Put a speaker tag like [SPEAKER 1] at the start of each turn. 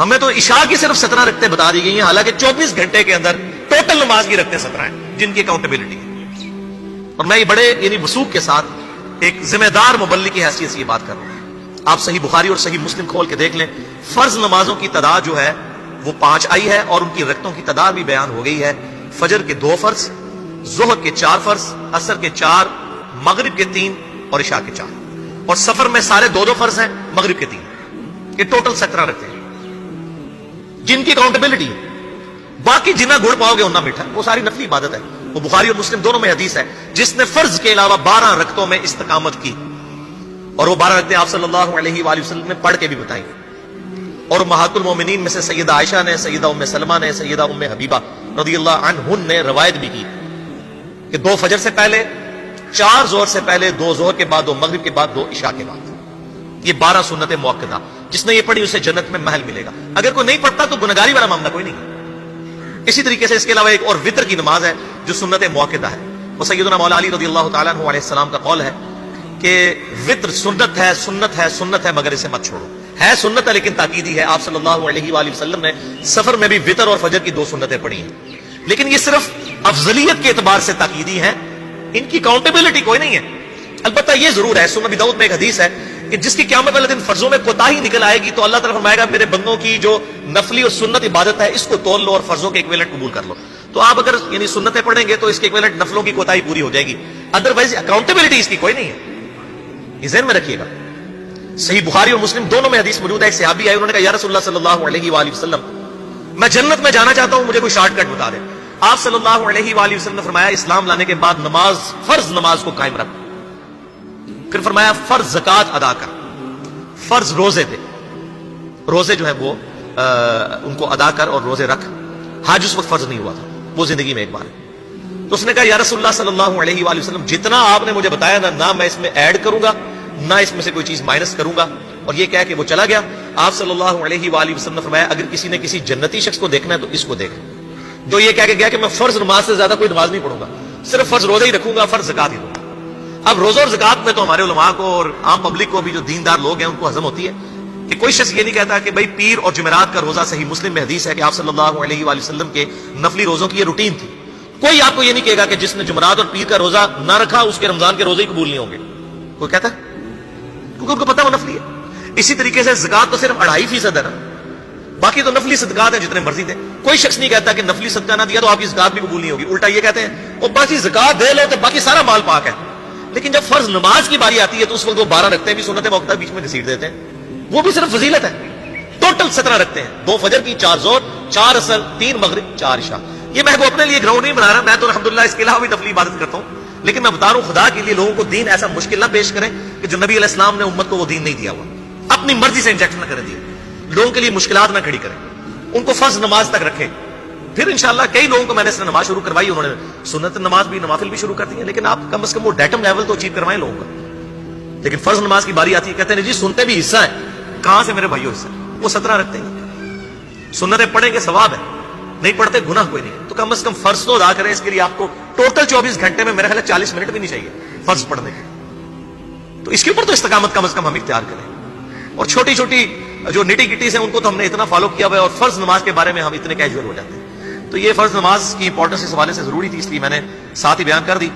[SPEAKER 1] ہمیں تو عشاء کی صرف 17 رکعتیں بتا دی گئی ہیں، حالانکہ 24 گھنٹے کے اندر ٹوٹل نماز کی رکعتیں 17 ہیں جن کی اکاؤنٹیبلٹی ہے۔ اور میں یہ بڑے وثوق کے ساتھ ایک ذمہ دار مبلغ کی حیثیت سے یہ بات کر رہا ہوں۔ آپ صحیح بخاری اور صحیح مسلم کھول کے دیکھ لیں، فرض نمازوں کی تعداد جو ہے وہ 5 آئی ہے، اور ان کی رکعتوں کی تعداد بھی بیان ہو گئی ہے۔ فجر کے 2 فرض، ظہر کے 4 فرض، عصر کے 4، مغرب کے 3 اور عشاء کے 4، اور سفر میں سارے 2 فرض ہیں، مغرب کے 3۔ یہ ٹوٹل 17 رکھتے ہیں جن کی اکاؤنٹیبلٹی ہے۔ باقی جنہ گڑ پاؤ گے انہ میٹھا، وہ ساری نفلی عبادت ہے۔ وہ بخاری اور مسلم دونوں میں حدیث ہے، جس نے فرض کے علاوہ 12 رکعتوں میں استقامت کی، اور وہ 12 رکعتیں آپ صلی اللہ علیہ وآلہ وسلم نے پڑھ کے بھی بتائیں۔ اور امہات المومنین میں سے سیدہ عائشہ نے، سیدہ ام سلمہ نے، سیدہ ام حبیبہ رضی اللہ عنہن نے روایت بھی کی کہ 2 فجر سے پہلے، 4 ظہر سے پہلے، 2 ظہر کے بعد، 2 مغرب کے بعد، 2 عشاء کے بعد، یہ 12 سنت موقدہ۔ جس نے یہ پڑھی اسے جنت میں محل ملے گا۔ اگر کوئی نہیں پڑھتا تو گنہگاری والا معاملہ کوئی نہیں۔ اسی طریقے سے اس کے علاوہ ایک اور وتر کی نماز ہے جو سنت موقدہ ہے۔ وہ سیدنا مولا علی رضی اللہ تعالیٰ عنہ علیہ السلام کا قول ہے کہ وتر سنت ہے، سنت ہے، سنت ہے، مگر اسے مت چھوڑو۔ ہے سنت ہے لیکن تاکیدی ہے۔ آپ صلی اللہ علیہ وآلہ وسلم نے سفر میں بھی وتر اور فجر کی 2 سنتیں پڑھی ہیں، لیکن یہ صرف افضلیت کے اعتبار سے تاکیدی ہیں، ان کی اکاؤنٹیبلٹی کوئی نہیں ہے۔ البتہ یہ ضرور ہے، سنن ابی داؤد میں ایک حدیث ہے کہ جس کی قیامت والے دن فرضوں میں کوتاہی نکل آئے گی تو اللہ تعالیٰ فرمائے گا میرے بندوں کی جو نفلی اور سنت عبادت ہے اس کو تول لو اور فرضوں کے ایکویلنٹ قبول کر لو۔ تو آپ اگر سنتیں پڑھیں گے تو اس کے ایکویلنٹ نفلوں کی کوتاہی پوری ہو جائے گی، ادروائز اکاؤنٹیبلٹی اس کی کوئی نہیں ہے۔ یہ ذہن میں رکھیے گا۔ صحیح بخاری اور مسلم دونوں میں حدیث موجود ہے۔ ایک صحابی آئے، انہوں نے کہا یا رسول اللہ صلی اللہ علیہ وآلہ وسلم، میں جنت میں جانا چاہتا ہوں، مجھے کوئی شارٹ کٹ بتا دیں۔ آپ صلی اللہ علیہ وآلہ وسلم نے فرمایا اسلام لانے کے بعد نماز، فرض نماز کو قائم رکھ، پھر فرمایا فرض زکات ادا کر، فرض روزے دے، روزے جو ہے وہ ان کو ادا کر اور روزے رکھ۔ حج اس وقت فرض نہیں ہوا تھا، وہ زندگی میں ایک بار ہے۔ تو اس نے کہا یا رسول اللہ صلی اللہ علیہ وآلہ وسلم، جتنا آپ نے مجھے بتایا نہ میں اس میں ایڈ کروں گا نہ اس میں سے کوئی چیز مائنس کروں گا۔ اور یہ کہہ کہ وہ چلا گیا۔ آپ صلی اللہ علیہ وآلہ وسلم نے فرمایا اگر کسی نے کسی جنتی شخص کو دیکھنا ہے تو اس کو دیکھ، جو یہ کہہ کے گیا کہ میں فرض نماز سے زیادہ کوئی نماز نہیں پڑھوں گا، صرف فرض روزہ ہی رکھوں گا، فرض زکات ہی دوں گا۔ اب روزہ اور زکات میں تو ہمارے علماء کو اور عام پبلک کو بھی جو دیندار لوگ ہیں ان کو ہضم ہوتی ہے کہ کوئی شخص یہ نہیں کہتا کہ بھائی پیر اور جمعرات کا روزہ، صحیح مسلم میں حدیث ہے کہ آپ صلی اللہ علیہ وآلہ وسلم کے نفلی روزوں کی یہ روٹین تھی۔ کوئی آپ کو یہ نہیں کہے گا کہ جس نے جمعرات اور پیر کا روزہ نہ رکھا اس کے رمضان کے روزے ہی قبول نہیں ہوں گے، کوئی کہتا ہے؟ کیونکہ ان کو پتا وہ نفلی ہے۔ اسی طریقے سے زکات تو صرف 2.5% ہے نا، باقی تو نفلی صدقات ہیں جتنے مرضی تھے۔ کوئی شخص نہیں کہتا کہ نفلی صدقہ نہ دیا تو آپ کی زکات بھی قبول نہیں ہوگی، الٹا یہ کہتے ہیں اور باقی زکات دے لو تو باقی سارا مال پاک ہے۔ لیکن جب فرض نماز کی باری آتی ہے تو اس وقت وہ 12 رکھتے ہیں بھی سنت موقدہ بیچ میں گھسیٹ دیتے ہیں، وہ بھی صرف فضیلت ہے۔ ٹوٹل 17 رکھتے ہیں، 2 فجر کی، 4 ظہر، 4 عصر، 3 مغرب، 4 عشاء۔ یہ میں اپنے لیے گراؤنڈ نہیں بنا رہا، میں تو الحمدللہ اس کے علاوہ بھی نفلی عبادت کرتا ہوں، لیکن میں بتا رہا ہوں خدا کے لیے لوگوں کو دین ایسا مشکل نہ پیش کریں کہ جو نبی علیہ السلام نے امت کو وہ دین نہیں دیا ہوا، اپنی مرضی سے انجیکٹ نہ کریں، لوگوں کے لیے مشکلات نہ کھڑی کریں، ان کو فرض نماز تک رکھیں۔ پھر انشاءاللہ کئی لوگوں کو میں نے اس نے نماز شروع کروائی، انہوں نے سنت نماز بھی، نوافل بھی شروع کر دی ہیں، لیکن آپ کم از کم وہ ڈیٹم لیول تو اچیو کروائیں لوگوں کا۔ لیکن فرض نماز کی باری آتی ہے کہتے ہیں جی سنتے بھی حصہ ہے، کہاں سے میرے بھائیو حصہ ہے؟ وہ 17 رکھتے ہیں، سنتیں پڑھیں گے ثواب ہے، نہیں پڑھتے گناہ کوئی نہیں۔ تو کم از کم فرض تو ادا کریں، اس کے لیے آپ کو ٹوٹل 24 گھنٹے میں میرا خیال ہے 40 منٹ بھی نہیں چاہیے فرض پڑھنے کے، تو اس کے اوپر تو استقامت کم از کم ہم اختیار کریں۔ اور چھوٹی چھوٹی جو نیٹی گٹیز ہیں ان کو تو ہم نے اتنا فالو کیا ہوا ہے، اور فرض نماز کے بارے میں ہم اتنے کیجول ہو جاتے ہیں۔ تو یہ فرض نماز کی امپورٹنس اس حوالے سے ضروری تھی، اس لیے میں نے ساتھ ہی بیان کر دی۔